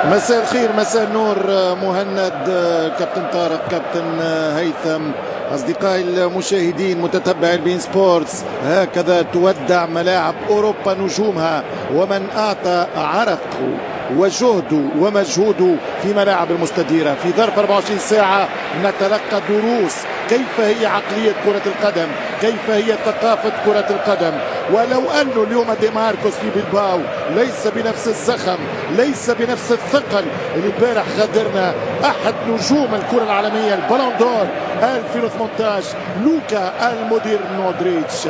مساء الخير مساء النور مهند، كابتن طارق، كابتن هيثم، أصدقائي المشاهدين متتبعي البين سبورتس. هكذا تودع ملاعب أوروبا نجومها ومن أعطى عرقه وجهده ومجهوده في ملاعب المستديرة. في ظرف 24 ساعة نتلقى دروس كيف هي عقلية كرة القدم، كيف هي ثقافة كرة القدم. ولو أنه اليوم دي ماركوس في بلباو ليس بنفس الزخم، ليس بنفس الثقل اللي امبارح غادرنا أحد نجوم الكرة العالمية البالون دور 2018 لوكا المدير مودريتش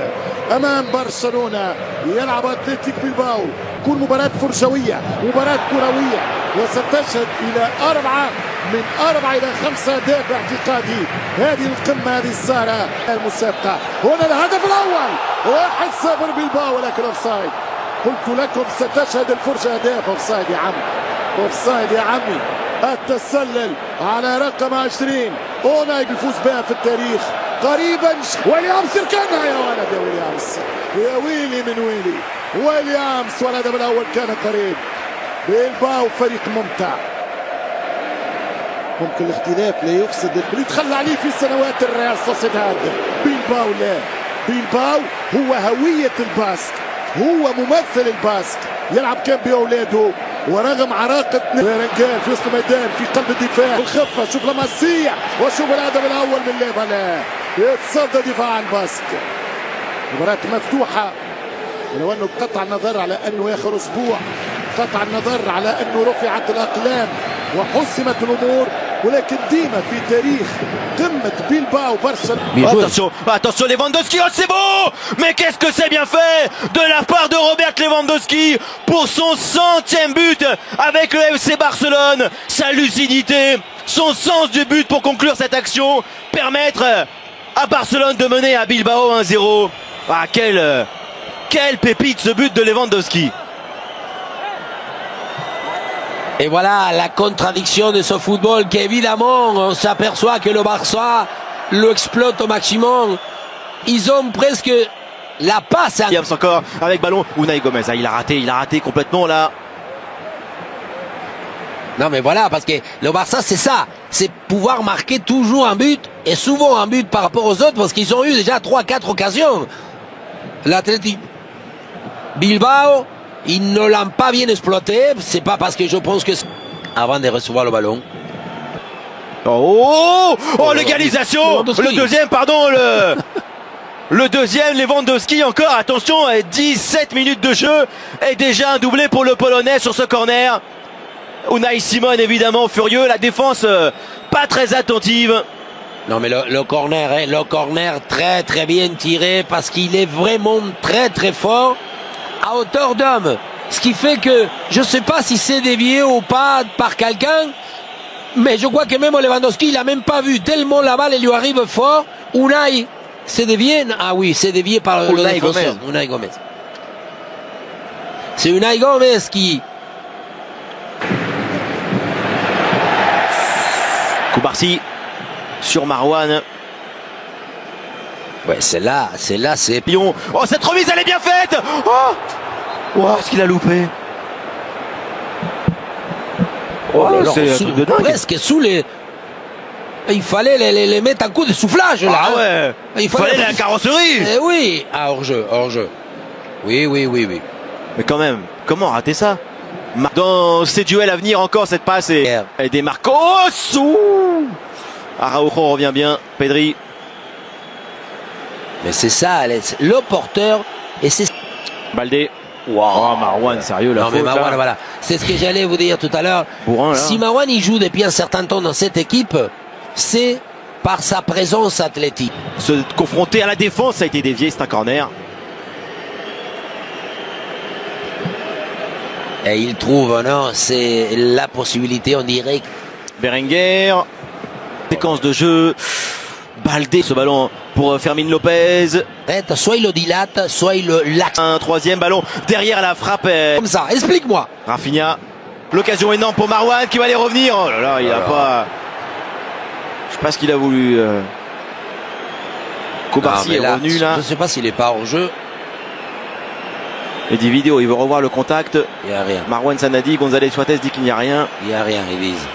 أمام برشلونة. يلعب أتلتيك بلباو، تكون مباراة فرجوية، مباراة كروية، وستشهد إلى 4 إلى 5 أهداف باعتقادي. هذه القمة، هذه السهرة المسابقة. هنا الهدف الأول 1-0 بلباو، ولكن أوفسايد. قلت لكم ستشهد الفرجة أهداف. أوفسايد يا عمي، أوفسايد يا عمي. التسلل على رقم 20 أوناي بيفوز بها في التاريخ قريبا. ويليامز يركنها يا ولد، يا ويليامز، يا ويلي من ويلي. ويليامز والهدف الأول كان قريب. بلباو فريق ممتع، ممكن الاختلاف لا يفسد اللي تخلى عليه في سنوات الريال سوسيداد. بلباو لا، بلباو هو هوية الباسك، هو ممثل الباسك. يلعب كان بأولاده ورغم عراقة رنجال في وسط الميدان في قلب الدفاع الخفة. شوف لمسيح وشوف الهدف الأول من ليفا، يتصدى دفاع الباسك. مباراة مفتوحة، ولو أنه قطع النظر على أنه آخر أسبوع، قطع النظر على أنه رفعت الأقلام وحسمت الأمور، ولكن ديما في تاريخ قمة بلباو برشلونة. Attention Lewandowski, oh c'est beau! Mais qu'est-ce que c'est bien fait de la part de Robert Lewandowski pour son 100e but avec le FC Barcelone. Sa lucidité, son sens du but pour conclure cette action, permettre à Barcelone de mener à Bilbao 1-0. Ah, quelle pépite ce but de Lewandowski! Et voilà la contradiction de ce football qu'évidemment on s'aperçoit que le Barça l'exploite au maximum. Ils ont presque la passe. Williams encore avec ballon. Unai Gomez, ah, il a raté complètement là. Non mais voilà, parce que le Barça c'est ça, c'est pouvoir marquer toujours un but, et souvent un but par rapport aux autres, parce qu'ils ont eu déjà 3-4 occasions. L'Athletic Bilbao, ils ne l'ont pas bien exploité. C'est pas parce que je pense que avant de recevoir le ballon. Oh, l'égalisation. Le deuxième, pardon, le deuxième, Lewandowski encore. Attention, 17 minutes de jeu et déjà un doublé pour le Polonais sur ce corner. Unai Simon évidemment furieux, la défense pas très attentive. Non mais le corner, hein, le corner très très bien tiré, parce qu'il est vraiment très très fort à hauteur d'homme, ce qui fait que je sais pas si c'est dévié ou pas par quelqu'un, mais je crois que même Lewandowski il a même pas vu, tellement la balle lui arrive fort. Unai c'est dévié, ah oui c'est dévié par le défenseur Unai Gomez. C'est Unai Gomez qui Koubarsi sur Marouane. Ouais, c'est là, c'est Pion. Oh, cette remise, elle est bien faite. Oh, wow, ce qu'il a loupé. Oh, c'est un truc de dingue. Presque sous les. Il fallait les mettre un coup de soufflage là. Ah ouais. Il fallait la carrosserie. Eh oui. Ah, hors-jeu. Oui. Mais quand même, comment rater ça? Dans ces duels à venir, encore cette passe et des Marcos. Araujo revient bien. Pedri. Mais c'est ça, le porteur, et c'est... Baldé. Wow. Oh, Marouane, sérieux là. Non mais Marouane, voilà. C'est ce que j'allais vous dire tout à l'heure. Si Marouane il joue depuis un certain temps dans cette équipe, c'est par sa présence athlétique. Se confronter à la défense, ça a été dévié, c'est un corner. Et il trouve, non, c'est la possibilité, on dirait. Berenguer. Séquence de jeu. Baldé, ce ballon pour Fermin Lopez. Soit il le dilate, soit il le laxe. Un troisième ballon derrière la frappe. Comme ça, explique-moi. Rafinha. L'occasion énorme pour Marouane qui va aller revenir. Oh là là, il a pas. Je sais pas ce qu'il a voulu. Koubarsi est revenu là. Je sais pas s'il est pas hors jeu. Il dit vidéo, il veut revoir le contact. Il n'y a rien. Marwan Sanadi, González Suárez dit qu'il n'y a rien. Il n'y a rien, ils disent.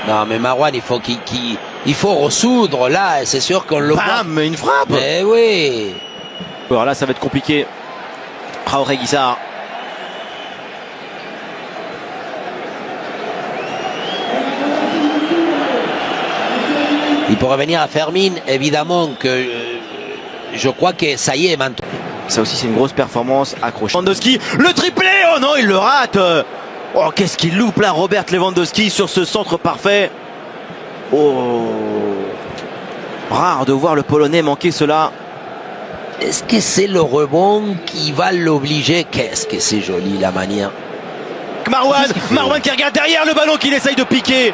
Non, mais Marwan, il faut ressoudre. Là, c'est sûr qu'on le voit. Bam, une frappe. Mais oui. Alors là, ça va être compliqué. Traoré Guissard. Il peut revenir à Fermin, évidemment que je crois que ça y est maintenant. Ça aussi, c'est une grosse performance accrochée. Lewandowski, le triplé. Oh non, il le rate. Oh, qu'est-ce qu'il loupe là, Robert Lewandowski, sur ce centre parfait. Oh, rare de voir le Polonais manquer cela. Est-ce que c'est le rebond qui va l'obliger? Qu'est-ce que c'est joli la manière. Marwan qui regarde derrière le ballon qu'il essaye de piquer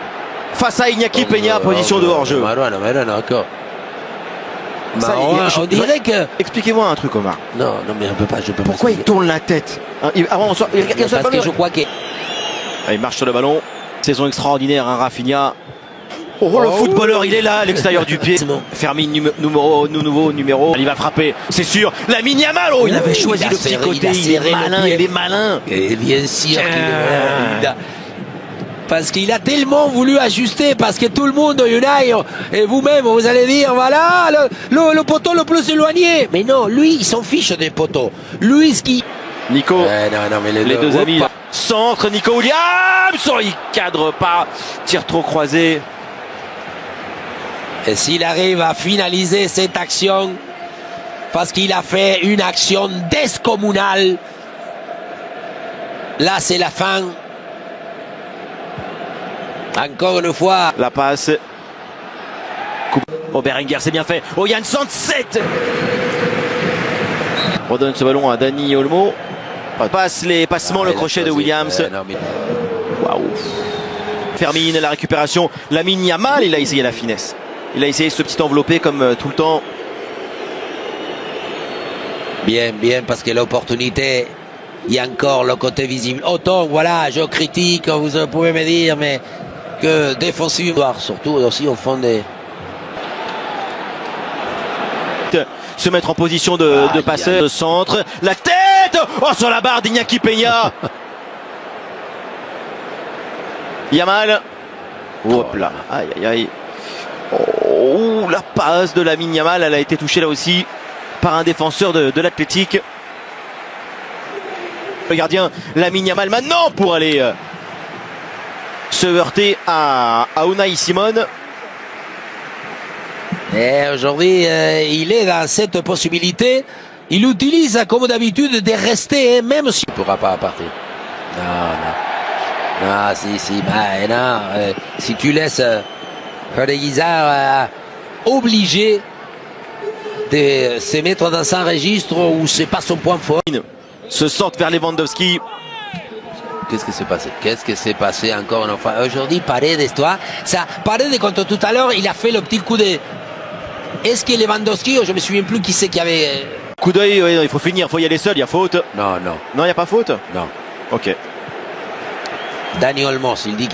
face à Iñaki Peña, position de hors-jeu. Marwan, d'accord. On dirait que... Expliquez-moi un truc, Omar. Non, mais je peux pas. Pourquoi il tourne la tête il regarde sur le ballon. Je crois que... Il marche sur le ballon. Saison extraordinaire, hein, Rafinha. Oh, le footballeur, il est là, à l'extérieur du pied. Fermin, nouveau numéro. Il va frapper, c'est sûr. Lamine Yamal, oh, il avait choisi le petit côté. Il est malin. Et bien sûr qu'il est... Parce qu'il a tellement voulu ajuster, parce que tout le monde, et vous-même, vous allez dire, voilà, le poteau le plus éloigné. Mais non, lui, il s'en fiche des poteaux. Lui, ce qui... Nico, non, mais les deux amis. Centre, Nico Williams, il cadre pas, tire trop croisé. Et s'il arrive à finaliser cette action, parce qu'il a fait une action descommunale, là, c'est la fin. Encore une fois. La passe. Oh, Berenguer, c'est bien fait. Oh, Yann 107. Redonne ce ballon à Dani Olmo. Passe les passements, le crochet de Williams. Waouh. Fermin, la récupération. Lamine Yamal, il a essayé la finesse. Il a essayé ce petit enveloppé comme tout le temps. Bien, parce que l'opportunité, il y a encore le côté visible. Autant, voilà, je critique, vous pouvez me dire, mais que défensivement, surtout aussi au fond des... Se mettre en position de passeur, de centre. La tête. Oh, sur la barre d'Iñaki Peña. Yamal. Hop là. Aïe, aïe, aïe. Oh, la passe de Lamine Yamal, elle a été touchée là aussi par un défenseur de l'Athletic. Le gardien Lamine Yamal maintenant pour aller se heurter à Unai Simon. Et aujourd'hui, il est dans cette possibilité. Il utilise comme d'habitude de rester, même s'il ne pourra pas partir. Non, si tu laisses Guizard obligé de se mettre dans un registre où c'est pas son point fort. Se centre vers Lewandowski. Qu'est-ce qui s'est passé encore une fois? Aujourd'hui, Paredes, toi, ça, Paredes contre tout à l'heure, il a fait le petit coup de... Est-ce que Lewandowski, je me souviens plus qui c'est qui avait... Coup d'œil, oui, il faut finir, il faut y aller seul, il y a faute. Non. Non, il n'y a pas faute? Non. Ok. Dani Olmo, il dit qu'il